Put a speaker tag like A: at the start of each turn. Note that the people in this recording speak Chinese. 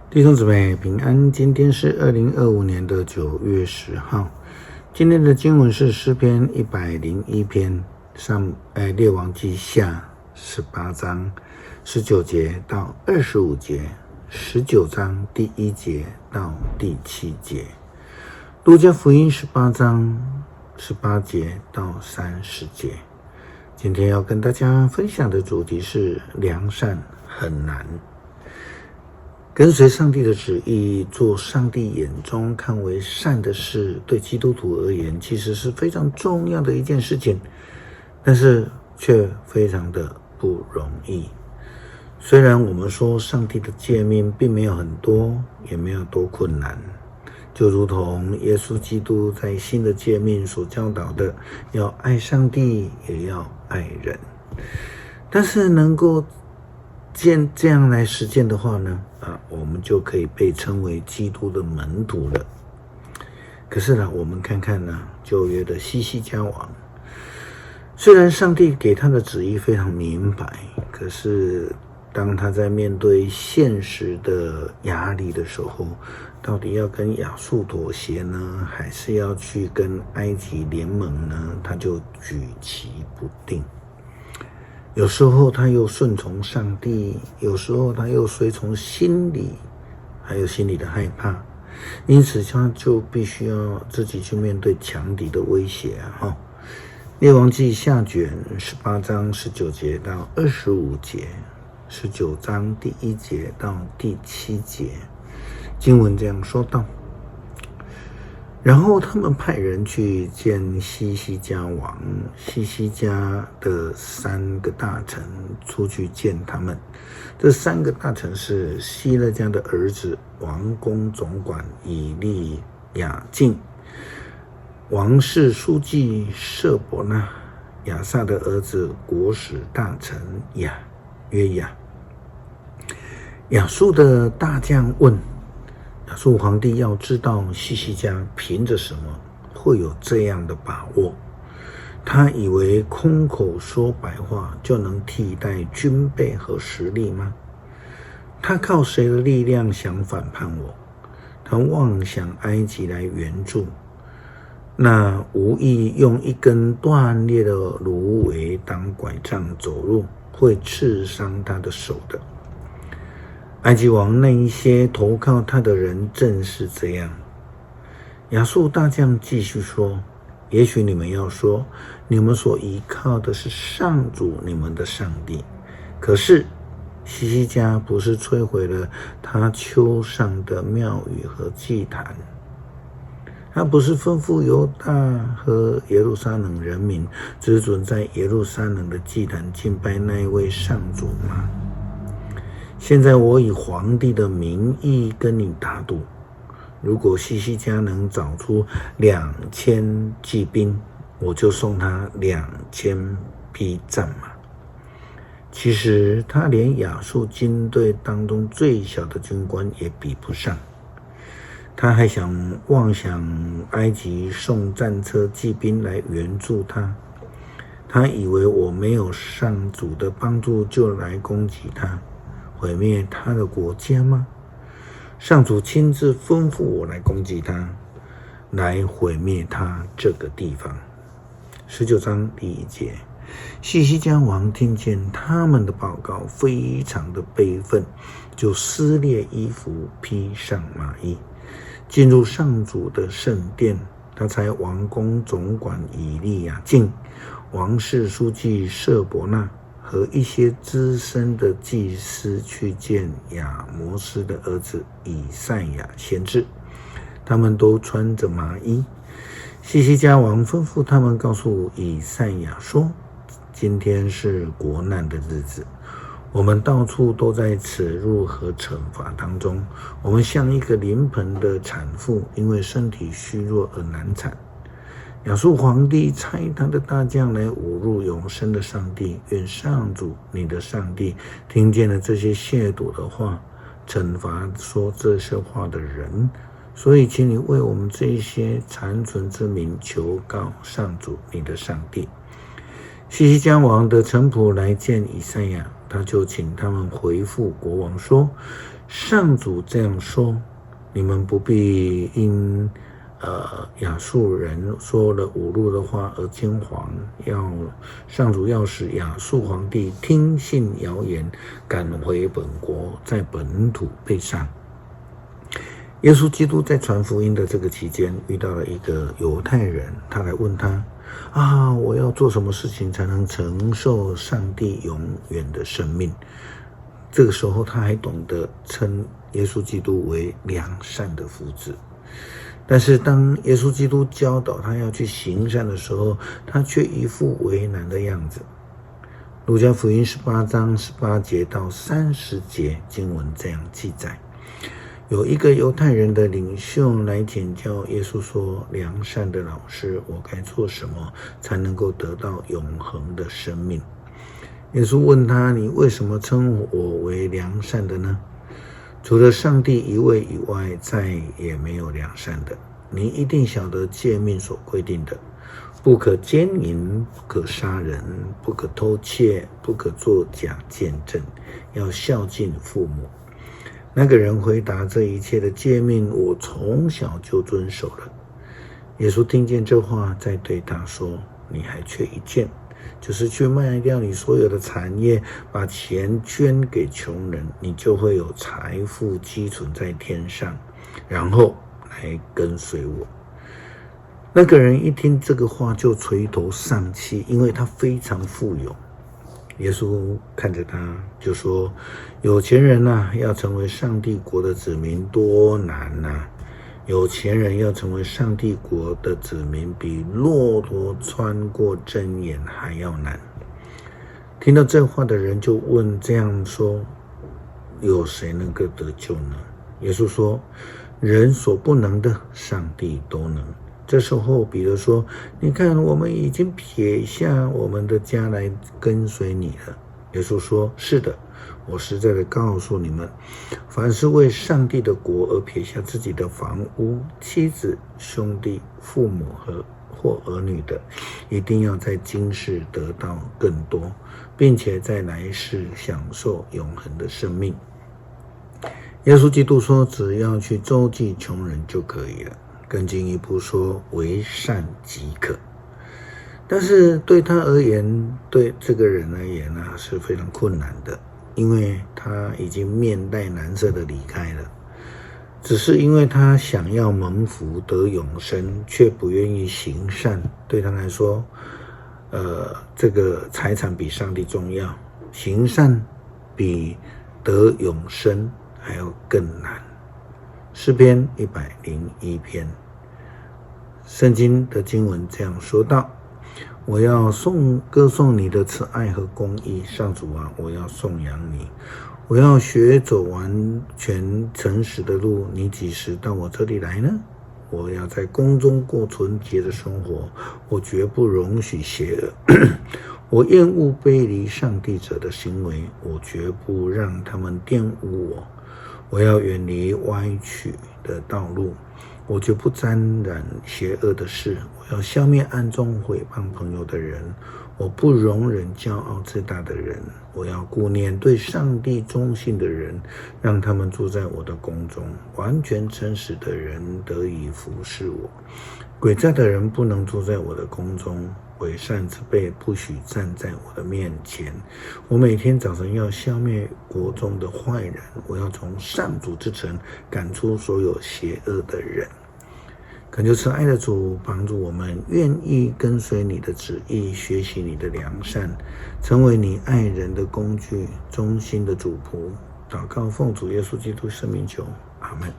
A: 弟兄姊妹平安，今天是2025年9月10号。今天的经文是诗篇101篇列王记下18章19节到25节，19章第1节到第7节，路加福音18章18节到30节。今天要跟大家分享的主题是良善很难。跟随上帝的旨意，做上帝眼中看为善的事，对基督徒而言，其实是非常重要的一件事情，但是却非常的不容易。虽然我们说上帝的诫命并没有很多，也没有多困难，就如同耶稣基督在新的诫命所教导的，要爱上帝，也要爱人。但是能够这样来实践的话呢，我们就可以被称为基督的门徒了。可是呢，我们看看呢，旧约的西西家王，虽然上帝给他的旨意非常明白，可是当他在面对现实的压力的时候，到底要跟亚述妥协呢，还是要去跟埃及联盟呢？他就举棋不定。有时候他又顺从上帝，有时候他又随从心理，还有心理的害怕，因此他就必须要自己去面对强敌的威胁列王记下卷18章19节到25节，19章第1节到第7节，经文这样说道：然后他们派人去见西西家王，西西家的3个大臣出去见他们。这3个大臣是希勒家的儿子王宫总管以利亚敬，王室书记舍伯那，亚萨的儿子国史大臣约雅。亚述的大将问亚述皇帝，要知道西西家凭着什么会有这样的把握？他以为空口说白话就能替代军备和实力吗？他靠谁的力量想反叛我？他妄想埃及来援助，那无意用一根断裂的芦苇当拐杖走路，会刺伤他的手的。埃及王那一些投靠他的人正是这样。亚述大将继续说：也许你们要说，你们所依靠的是上主你们的上帝，可是西西家不是摧毁了他丘上的庙宇和祭坛，他不是吩咐犹大和耶路撒冷人民只准在耶路撒冷的祭坛敬拜那一位上主吗？现在我以皇帝的名义跟你打赌，如果西西家能找出2000骑兵，我就送他2000匹战马。其实他连亚述军队当中最小的军官也比不上，他还妄想埃及送战车骑兵来援助他。他以为我没有上主的帮助就来攻击他，毁灭他的国家吗？上主亲自吩咐我来攻击他，来毁灭他这个地方。19章第1节，西西家王听见他们的报告，非常的悲愤，就撕裂衣服，披上麻衣，进入上主的圣殿。他差王宫总管以利亚敬、王室书记舍伯那和一些资深的祭司去见亚摩斯的儿子以赛亚先知，他们都穿着麻衣。西西家王吩咐他们告诉以赛亚说：今天是国难的日子，我们到处都在耻辱和惩罚当中，我们像一个临盆的产妇，因为身体虚弱而难产。亚述皇帝差他的大将来侮辱永生的上帝，愿上主你的上帝听见了这些亵渎的话，惩罚说这些话的人。所以请你为我们这些残存之民求告上主你的上帝。西西家王的臣仆来见以赛亚，他就请他们回复国王说：上主这样说，你们不必因亚述人说了侮辱的话而惊惶，上主要使亚述皇帝听信谣言，赶回本国，在本土被杀。耶稣基督在传福音的这个期间，遇到了一个犹太人，他来问他我要做什么事情才能承受上帝永远的生命？这个时候他还懂得称耶稣基督为良善的夫子。但是当耶稣基督教导他要去行善的时候，他却一副为难的样子。路加福音18章18节到30节经文这样记载，有一个犹太人的领袖来请教耶稣说，良善的老师，我该做什么才能够得到永恒的生命？耶稣问他，你为什么称我为良善的呢？除了上帝一位以外，再也没有良善的。你一定晓得诫命所规定的，不可奸淫，不可杀人，不可偷窃，不可作假见证，要孝敬父母。那个人回答，这一切的诫命我从小就遵守了。耶稣听见这话，再对他说，你还缺一件，就是去卖掉你所有的产业，把钱捐给穷人，你就会有财富积存在天上，然后来跟随我。那个人一听这个话就垂头丧气，因为他非常富有。耶稣看着他就说，有钱人要成为上帝国的子民多难有钱人要成为上帝国的子民，比骆驼穿过针眼还要难。听到这话的人就问，这样说，有谁能够得救呢？耶稣说，人所不能的，上帝都能。这时候彼得说，你看，我们已经撇下我们的家来跟随你了。耶稣说，是的，我实在的告诉你们，凡是为上帝的国而撇下自己的房屋、妻子、兄弟、父母或儿女的，一定要在今世得到更多，并且在来世享受永恒的生命。耶稣基督说，只要去周济穷人就可以了，更进一步说，为善即可。但是对他而言，对这个人而言是非常困难的，因为他已经面带难色的离开了，只是因为他想要蒙福得永生，却不愿意行善。对他来说，这个财产比上帝重要，行善比得永生还要更难。诗篇101篇，圣经的经文这样说道，我要歌颂你的慈爱和公义，上主啊，我要颂扬你，我要学走完全诚实的路，你几时到我这里来呢？我要在宫中过纯洁的生活，我绝不容许邪恶。我厌恶背离上帝者的行为，我绝不让他们玷污我。我要远离歪曲的道路，我绝不沾染邪恶的事。我要消灭暗中毁谤朋友的人，我不容忍骄傲自大的人。我要顾念对上帝忠信的人，让他们住在我的宫中。完全诚实的人得以服侍我，诡诈的人不能住在我的宫中。伪善之辈不许站在我的面前。我每天早晨要消灭国中的坏人，我要从上主之城赶出所有邪恶的人。恳求慈爱的主帮助我们，愿意跟随你的旨意，学习你的良善，成为你爱人的工具，忠心的主仆。祷告奉主耶稣基督圣名求，阿们。